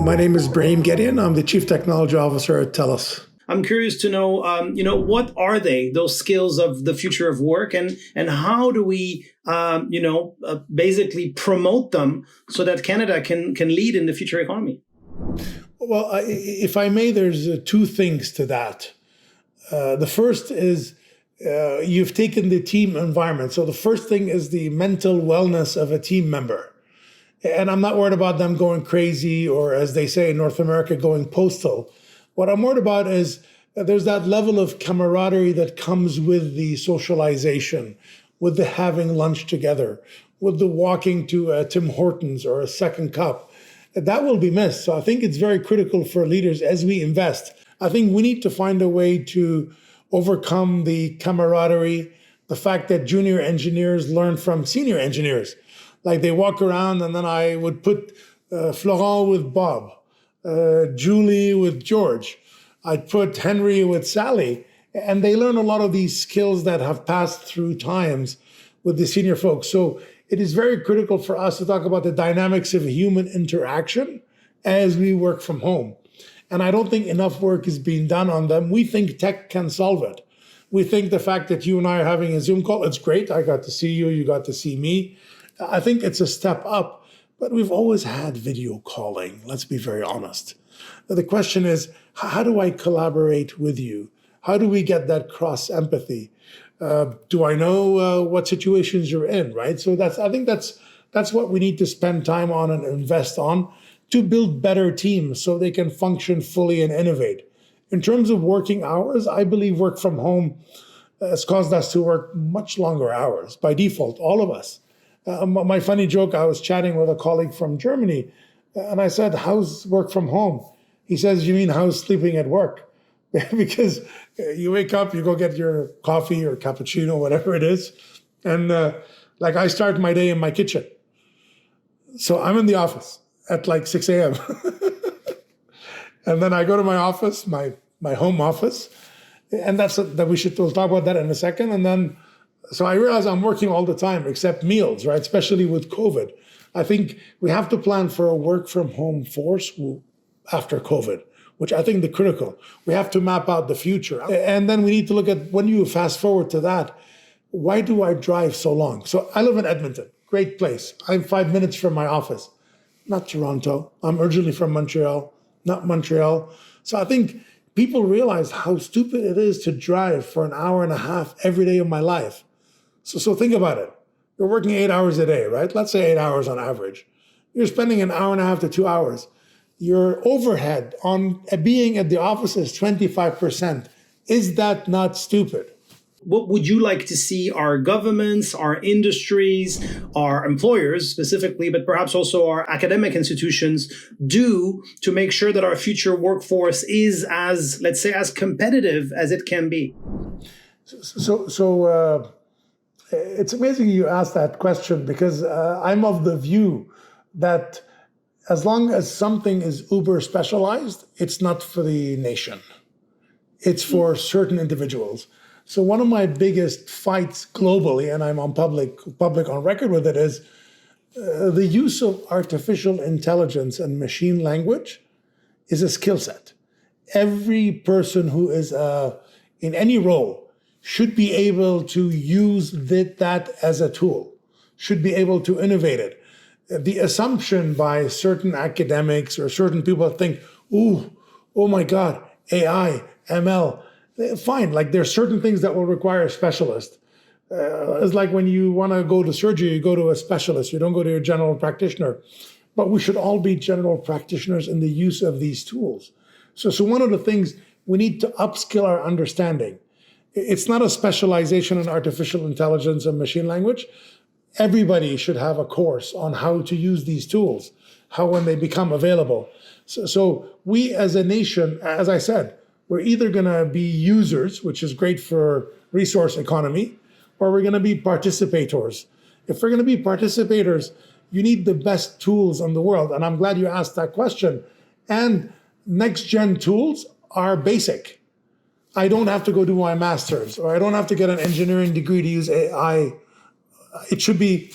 My name is Ibrahim Gedeon. I'm the Chief Technology Officer at TELUS. I'm curious to know, what are those skills of the future of work, and how do we, basically promote them so that Canada can lead in the future economy? Well, if I may, there's two things to that. The first is you've taken the team environment. So the first thing is the mental wellness of a team member. And I'm not worried about them going crazy or, as they say in North America, going postal. What I'm worried about is there's that level of camaraderie that comes with the socialization, with the having lunch together, with the walking to Tim Hortons or a second cup. That will be missed. So I think it's very critical for leaders as we invest. I think we need to find a way to overcome the camaraderie, the fact that junior engineers learn from senior engineers. Like they walk around and then I would put Florent with Bob, Julie with George. I'd put Henry with Sally. And they learn a lot of these skills that have passed through times with the senior folks. So it is very critical for us to talk about the dynamics of human interaction as we work from home. And I don't think enough work is being done on them. We think tech can solve it. We think the fact that you and I are having a Zoom call, it's great. I got to see you, you got to see me. I think it's a step up, but we've always had video calling. Let's be very honest. The question is, how do I collaborate with you? How do we get that cross empathy? Do I know what situations you're in, right? So I think that's what we need to spend time on and invest on to build better teams so they can function fully and innovate. In terms of working hours, I believe work from home has caused us to work much longer hours by default, all of us. My funny joke, I was chatting with a colleague from Germany, and I said, how's work from home? He says, you mean how's sleeping at work? Because you wake up, you go get your coffee or cappuccino, whatever it is. And I start my day in my kitchen. So I'm in the office at 6 a.m. And then I go to my office, my home office. And we'll talk about that in a second. And then, so I realize I'm working all the time except meals, right? Especially with COVID. I think we have to plan for a work from home force after COVID, which I think is critical. We have to map out the future. And then we need to look at, when you fast forward to that, why do I drive so long? So I live in Edmonton, great place. I'm 5 minutes from my office, not Toronto. I'm originally from Montreal, not Montreal. So I think people realize how stupid it is to drive for an hour and a half every day of my life. So think about it. You're working 8 hours a day, right? Let's say 8 hours on average. You're spending an hour and a half to 2 hours. Your overhead on being at the office is 25%. Is that not stupid? What would you like to see our governments, our industries, our employers specifically, but perhaps also our academic institutions do to make sure that our future workforce is as competitive as it can be? So it's amazing you asked that question, because I'm of the view that as long as something is uber specialized, it's not for the nation. It's for certain individuals. So one of my biggest fights globally, and I'm on public on record with it, is the use of artificial intelligence and machine language is a skill set. Every person who is in any role should be able to use that as a tool, should be able to innovate it. The assumption by certain academics or certain people that think, oh my God, AI, ML, fine. There's certain things that will require a specialist. It's like when you want to go to surgery, you go to a specialist. You don't go to your general practitioner. But we should all be general practitioners in the use of these tools. So one of the things, we need to upskill our understanding. It's not a specialization in artificial intelligence and machine language. Everybody should have a course on how to use these tools, how when they become available. So we as a nation, as I said, we're either going to be users, which is great for resource economy, or we're going to be participators. If we're going to be participators, you need the best tools in the world. And I'm glad you asked that question. And next-gen tools are basic. I don't have to go do my master's, or I don't have to get an engineering degree to use AI. It should be,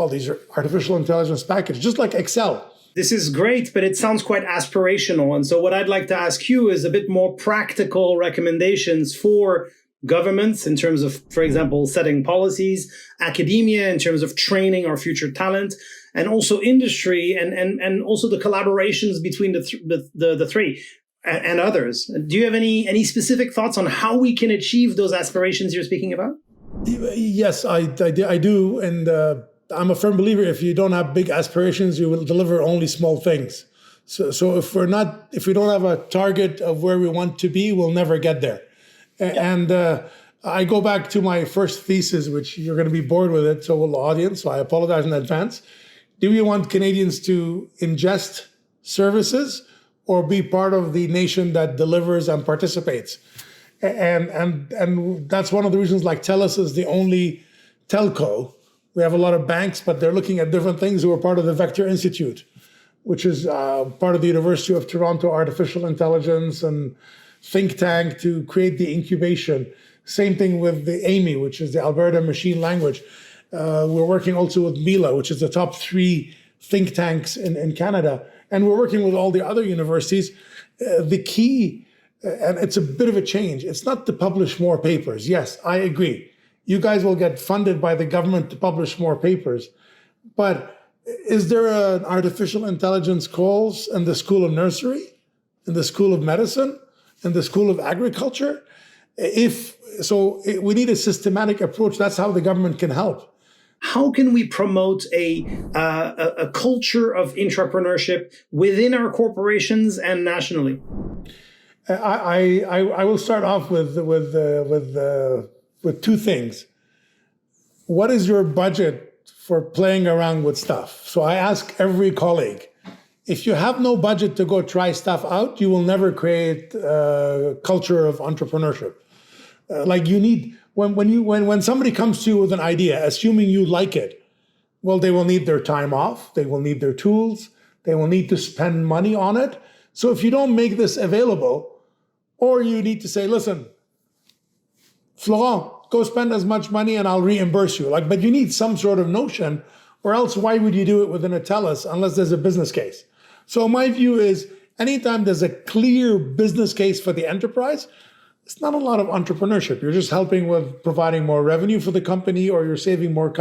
these are artificial intelligence packages, just like Excel. This is great, but it sounds quite aspirational. And so what I'd like to ask you is a bit more practical recommendations for governments in terms of, for example, setting policies, academia in terms of training our future talent, and also industry and also the collaborations between the three and others. Do you have any specific thoughts on how we can achieve those aspirations you're speaking about? Yes, I do. And I'm a firm believer, if you don't have big aspirations, you will deliver only small things. So if we don't have a target of where we want to be, we'll never get there. And I go back to my first thesis, which you're going to be bored with it, so will the audience, so I apologize in advance. Do we want Canadians to ingest services or be part of the nation that delivers and participates? And that's one of the reasons, like TELUS is the only telco. We have a lot of banks, but they're looking at different things who are part of the Vector Institute, which is part of the University of Toronto Artificial Intelligence and think tank to create the incubation. Same thing with the AMI, which is the Alberta Machine Language. We're working also with MILA, which is the top 3 think tanks in Canada. And we're working with all the other universities. The key, and it's a bit of a change, it's not to publish more papers. Yes, I agree. You guys will get funded by the government to publish more papers. But is there an artificial intelligence course in the School of Nursery, in the School of Medicine, in the School of Agriculture? We need a systematic approach. That's how the government can help. How can we promote a culture of intrapreneurship within our corporations and nationally? I will start off with 2 things. What is your budget for playing around with stuff? So I ask every colleague, if you have no budget to go try stuff out, you will never create a culture of entrepreneurship. Like you need, when somebody comes to you with an idea, assuming you like it, well, they will need their time off, they will need their tools, they will need to spend money on it. So if you don't make this available, or you need to say, listen, Florent, go spend as much money and I'll reimburse you. But you need some sort of notion, or else why would you do it within a TELUS unless there's a business case? So my view is, anytime there's a clear business case for the enterprise, it's not a lot of entrepreneurship. You're just helping with providing more revenue for the company, or you're saving more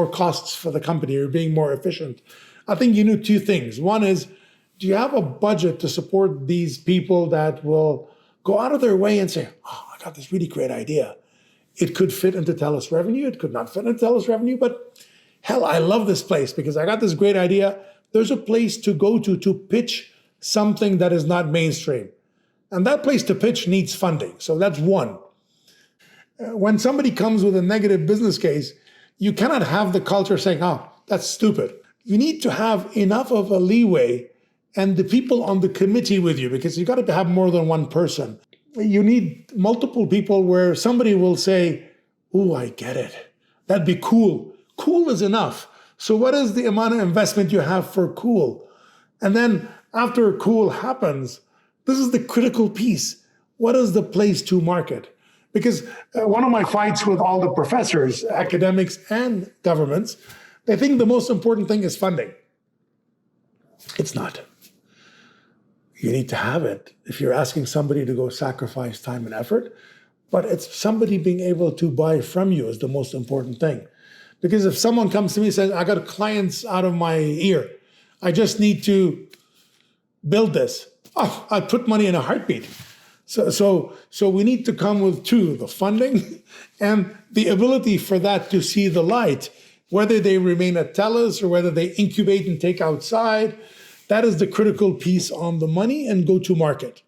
costs for the company. You're being more efficient. I think you need 2 things. One is, do you have a budget to support these people that will go out of their way and say, oh, I got this really great idea. It could fit into TELUS revenue. It could not fit into TELUS revenue, but hell, I love this place because I got this great idea. There's a place to go to pitch something that is not mainstream. And that place to pitch needs funding. So that's one. When somebody comes with a negative business case, you cannot have the culture saying, oh, that's stupid. You need to have enough of a leeway and the people on the committee with you, because you got to have more than one person. You need multiple people where somebody will say, oh, I get it. That'd be cool. Cool is enough. So what is the amount of investment you have for cool? And then after cool happens, this is the critical piece. What is the place to market? Because one of my fights with all the professors, academics and governments, they think the most important thing is funding. It's not. You need to have it if you're asking somebody to go sacrifice time and effort, but it's somebody being able to buy from you is the most important thing. Because if someone comes to me and says, I got clients out of my ear, I just need to build this. Oh, I put money in a heartbeat. So we need to come with 2, the funding and the ability for that to see the light, whether they remain at TELUS or whether they incubate and take outside. That is the critical piece on the money and go to market.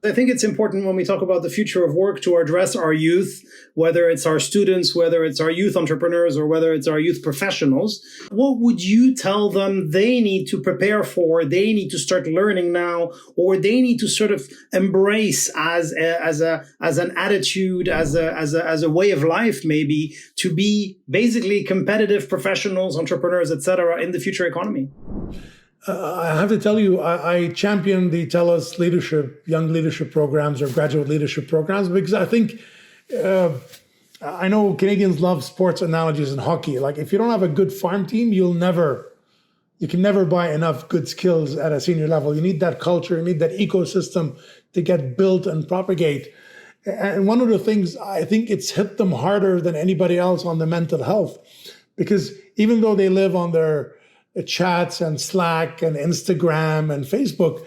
I think it's important when we talk about the future of work to address our youth, whether it's our students, whether it's our youth entrepreneurs, or whether it's our youth professionals. What would you tell them they need to prepare for, they need to start learning now, or they need to sort of embrace as an attitude, as a way of life, maybe, to be basically competitive professionals, entrepreneurs, etc., in the future economy? I have to tell you, I champion the TELUS leadership, young leadership programs or graduate leadership programs, because I think, I know Canadians love sports analogies and hockey. Like if you don't have a good farm team, you'll never you can never buy enough good skills at a senior level. You need that culture, you need that ecosystem to get built and propagate. And one of the things, I think it's hit them harder than anybody else on the mental health, because even though they live on their chats and Slack and Instagram and Facebook,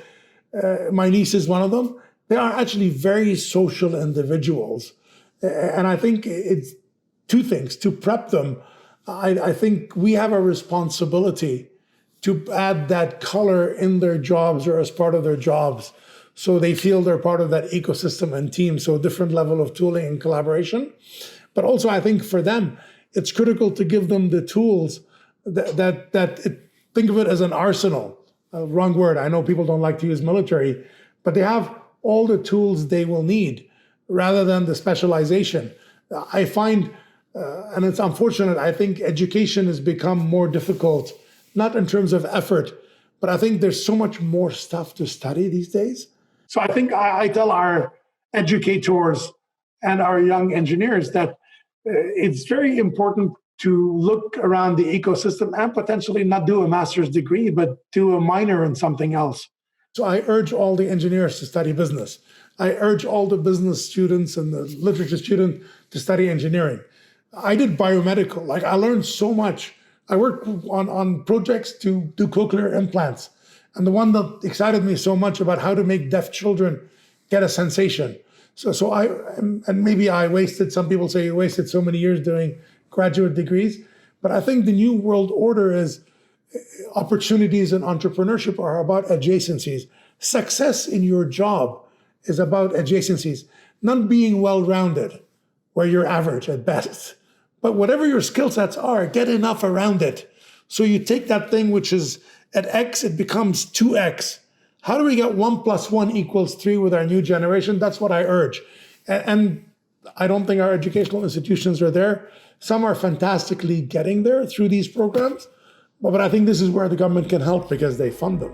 my niece is one of them, they are actually very social individuals. And I think it's two things to prep them. I think we have a responsibility to add that color in their jobs or as part of their jobs, so they feel they're part of that ecosystem and team. So a different level of tooling and collaboration. But also, I think for them, it's critical to give them the tools think of it as an arsenal. Wrong word. I know people don't like to use military, but they have all the tools they will need rather than the specialization. I find, and it's unfortunate, I think education has become more difficult, not in terms of effort, but I think there's so much more stuff to study these days. So I think I tell our educators and our young engineers that it's very important to look around the ecosystem and potentially not do a master's degree, but do a minor in something else. So I urge all the engineers to study business. I urge all the business students and the literature students to study engineering. I did biomedical. Like, I learned so much. I worked on projects to do cochlear implants. And the one that excited me so much about how to make deaf children get a sensation. So and maybe I wasted, some people say you wasted so many years doing graduate degrees, but I think the new world order is opportunities in entrepreneurship are about adjacencies. Success in your job is about adjacencies, not being well-rounded, where you're average at best. But whatever your skill sets are, get enough around it. So you take that thing which is at X, it becomes 2X. How do we get 1 + 1 = 3 with our new generation? That's what I urge. And I don't think our educational institutions are there. Some are fantastically getting there through these programs, but I think this is where the government can help because they fund them.